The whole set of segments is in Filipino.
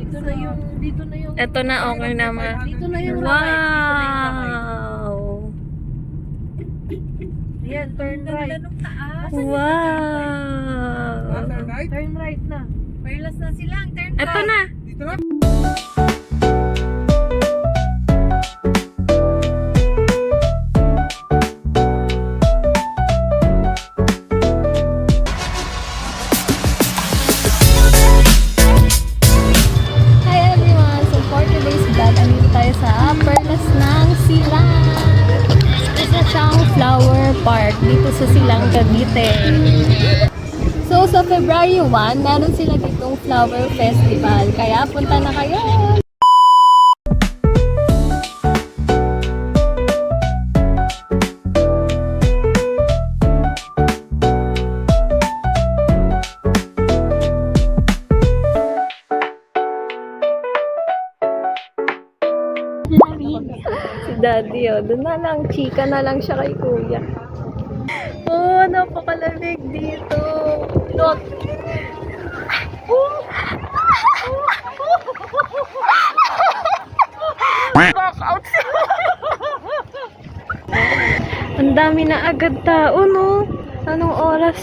Dito na yung Ito na, okay na ma. Dito na yung kamay. Wow! Ayan, turn right. Wow! Turn right na. Wireless na silang, turn right. Ito na! Dito na. Hi everyone! So for today's vlog, andito tayo sa Perlas ng Silang. Isa siyang flower park dito sa Silang, Cavite. So sa February 1, meron sila ditong flower festival. Kaya punta na kayo! Si Daddy, oh. Doon na lang. Chika na lang siya kay Kuya. Oh, napakalamig dito. Look. Back out. Ang dami na agad tao, no? Anong oras?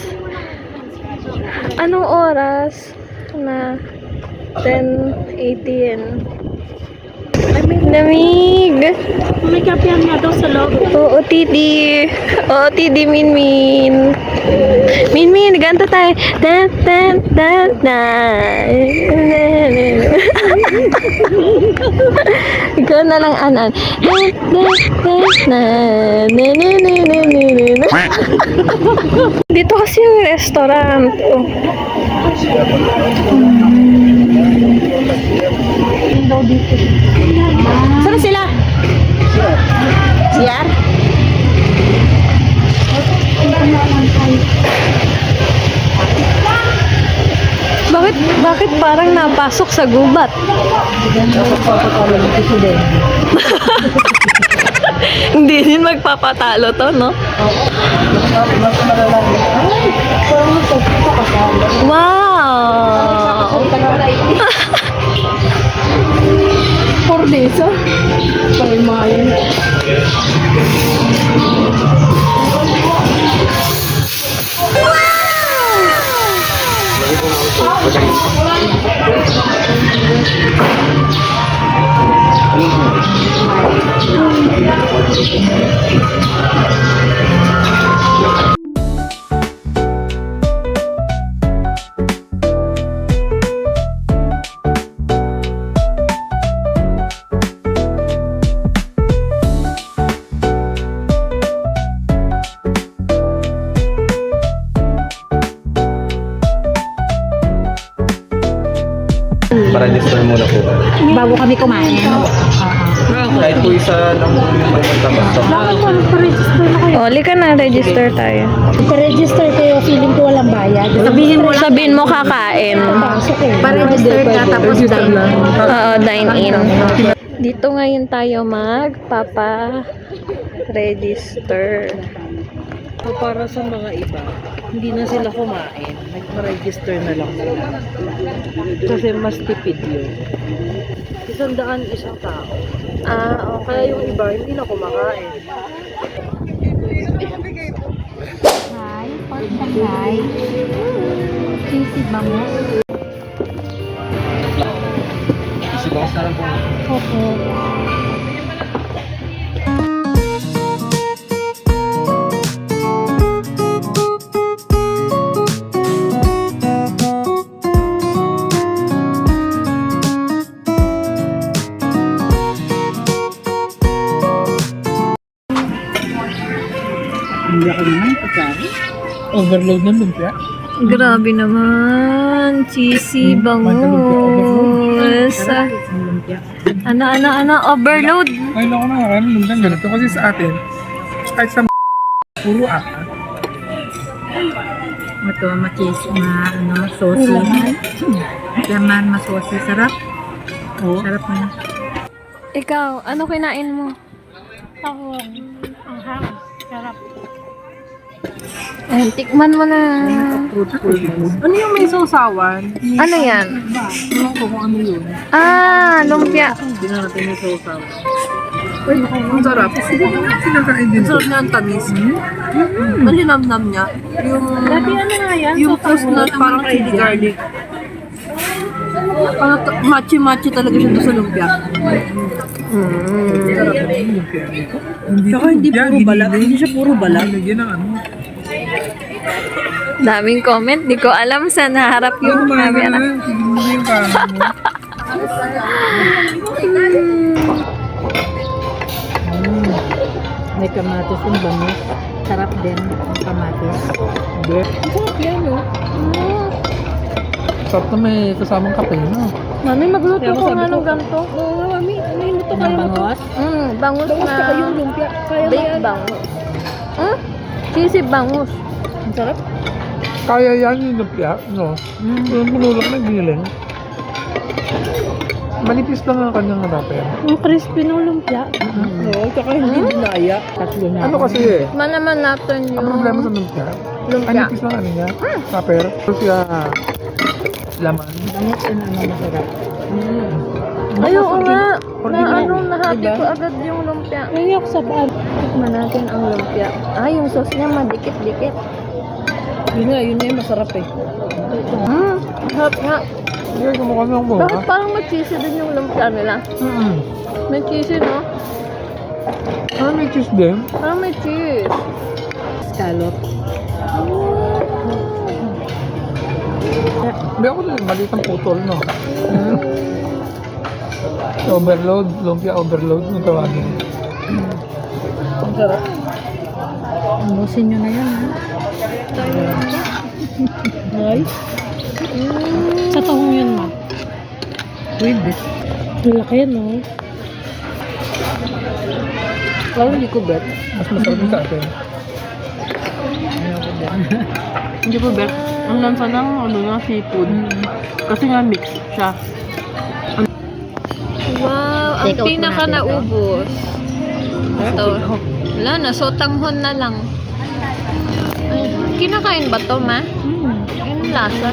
Anong oras? Na 10:18. Lamig! May kapihan nga daw sa loob. Oo, Titi. Oo, Titi, Minmin. Minmin, ganto tayo. Dan, dan, dan, dan. Ikaw na lang, Anan. Dan, dan, dan, dan. Dito kasi yung restaurant. Oh. Saan sila? CR? Bakit parang napasok sa gubat? Hindi din magpapatalo to, no? Wow! Cordesa. Palimayan. Pa-register muna po. Bago kami kumain. Kahit po isa lang po yung may magkabasta. Bakit po nagpa-register na kayo? Oli ka na, register tayo. Pa-register kayo, feeling ko walang bayad. Sabihin mo kakain. Pasok eh. Pa-register ka tapos dine. Oo, dine-in. Dito ngayon tayo magpapa-register. So, para sa mga iba, hindi na sila kumain. Nagpa-register na lang sila. Kasi mas tipid yun. 100 isang tao. Ah, okay. Kaya yung iba, hindi na kumakain. Hi, pork Shanghai. Cheesy bangus. Kasi baka sarap po. Opo. Hindi ako naman pagkain. Overload ng lumpia. Grabe naman. Cheesy, bangus. Ano, overload. Ngayon ako nakakain ng lumpia ganito kasi sa atin, kahit sa puro aka. Ito, machis, saucy. Laman, masaucy. Sarap. Oo. Sarap na. Ikaw, ano kinain mo? Ako, ang hang. Sarap. Ayan, tikman mo na. Ano yung may sausawan? Ano yan? Ewan ko kung ano yun. Lumpia. Hindi na natin yung sausawan. Uy, ang sarap. Sinakain din Ang sarap niya ang tamis. Malinamnam niya. Yung, yung toast na parang chili garlic. Parang matchy-matchy talaga siya doon sa lumpia. Saka hindi puro balat. Hindi siya puro balat. Lagyan ng ano. Daming comment. Di ko alam saan naharap yung camera. Hindi yung parang mo. May kamatis yung bangus. Sarap din ang kamatis. Sarap yan, no? Sarap na may kasamang kape, no? Mami, magluto Kaya ko sabi nga ko, ng ganito. Oo nga, mami. Ano yung luto Ng kaya mo? bangus. Bangus Bangus na. saka yung lumpia. Kaya mo Baked yan. bangus. Cheesy bangus. Ang sarap. Kaya yan yung lumpia, no? Yung pinulak na giling. Manipis lang ang kanyang wrapper. Ang crispy ng lumpia. Oo, tsaka hindi dinaya. Tatlo na. Ano kasi eh, Malaman natin ang yung problema sa lumpia, lumpia. manipis lang ano niya, wrapper. Tapos siya laman. Bangus and ano masarap. Ayoko nga. Na Original. ano, nahati Diba? ko agad yung lumpia. Naiyak sa paan. Tikman natin ang lumpia. Yung sauce niya madikit-dikit. Yun nga, yun na yung masarap eh. Harap nga. Hindi, kumukha ng buka. Bakit parang may cheesy din yung lumpia nila? May cheesy, no? Ano may cheese din? Parang may cheese. Scallop. Hindi ako din, maliit ang putol, no? Overload, lumpia overload, yung tawagin. Ang sarap. Umusin nyo na yan, ha? Ay. Sa tahong yun, ma. Pwede. Malaki yan, no? Parang hindi ko bet. Mas masarap yung sa atin. Hindi ko bet. Ang lansa ng ano nga, seafood. Kasi nga mix siya. Wow, ang Take out pinaka natin ito. naubos. Ito. Wala na, sotanghon na lang. Ay, kinakain ba to, ma? Anong lasa?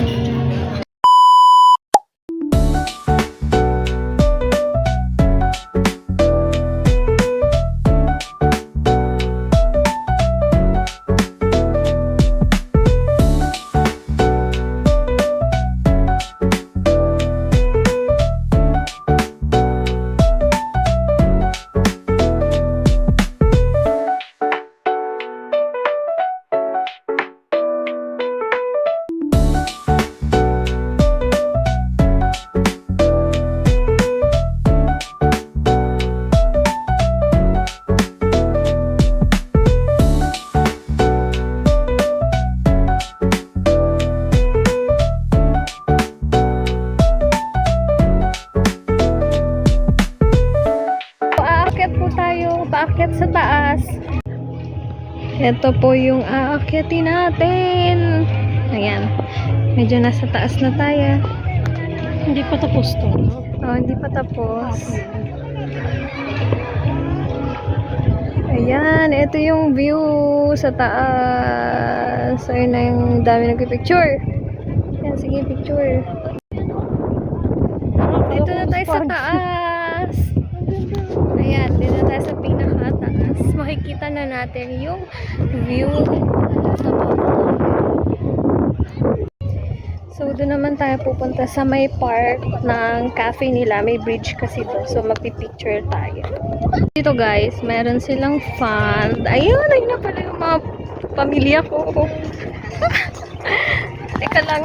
Aakyat po tayo, paakyat sa taas. Ito po yung aakyatin natin. Ayan. Medyo nasa taas na tayo. Hindi pa tapos to. Hindi pa tapos. Ayan, ito yung view sa taas. Ayun na yung dami nagpipicture. Ayan, sige, picture. Dito na tayo sa taas. Ayan, dito na tayo sa pinakataas. Makikita na natin yung view sa baba. So, doon naman tayo pupunta sa may park ng cafe nila. May bridge kasi doon. So, magpipicture tayo. Dito guys, meron silang fund. Ayun, ayun na pala yung mga pamilya ko. Teka lang.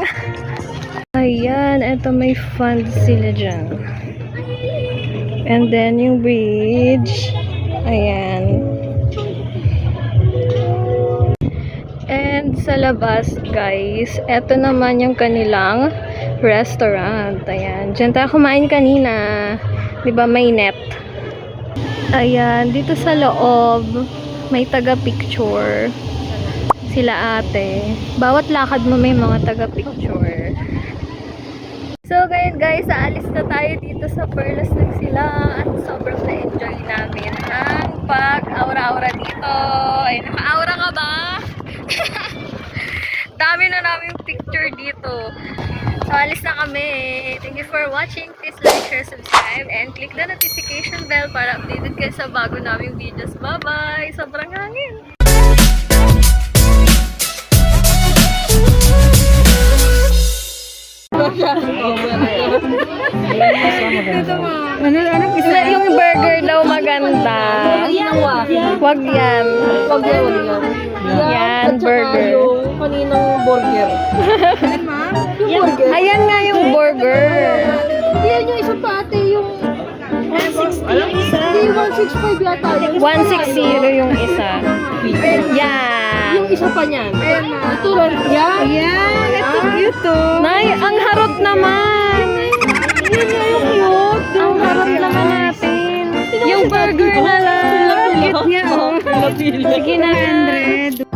Ayan, eto may fund sila dyan. And then, yung bridge. Ayan. And sa labas, guys, eto naman yung kanilang restaurant. Ayan. Diyan tayo kumain kanina. Diba may net? Ayan. Dito sa loob, may taga-picture. Sila ate. Bawat lakad mo may mga taga-picture. So, ngayon guys, aalis na tayo dito sa Perlas ng Silang at sobrang na-enjoy namin ang pag-aura-aura dito. Ay, naka-aura ka ba? Dami na namin picture dito. So, alis na kami. Thank you for watching. Please like, share, subscribe, and click the notification bell para updated kayo sa bago naming videos. Bye-bye! Sobrang hangin! Hindi, yung burger daw maganda. Wag yan. Wag yan. Yan, burger. Yung kaninang burger. Ayan nga yung burger. Yan yung isa pa ate, yung 160. Hindi, 165 yata. 160 yung isa. Yan. Yung isa pa niyan. Ito lang. Yan. Yan, ito cute oh. Nay, ang harot naman. Yan nga yung cute. Ang harap naman natin. Yung burger na lang. Cute niya oh. Sige na, 100.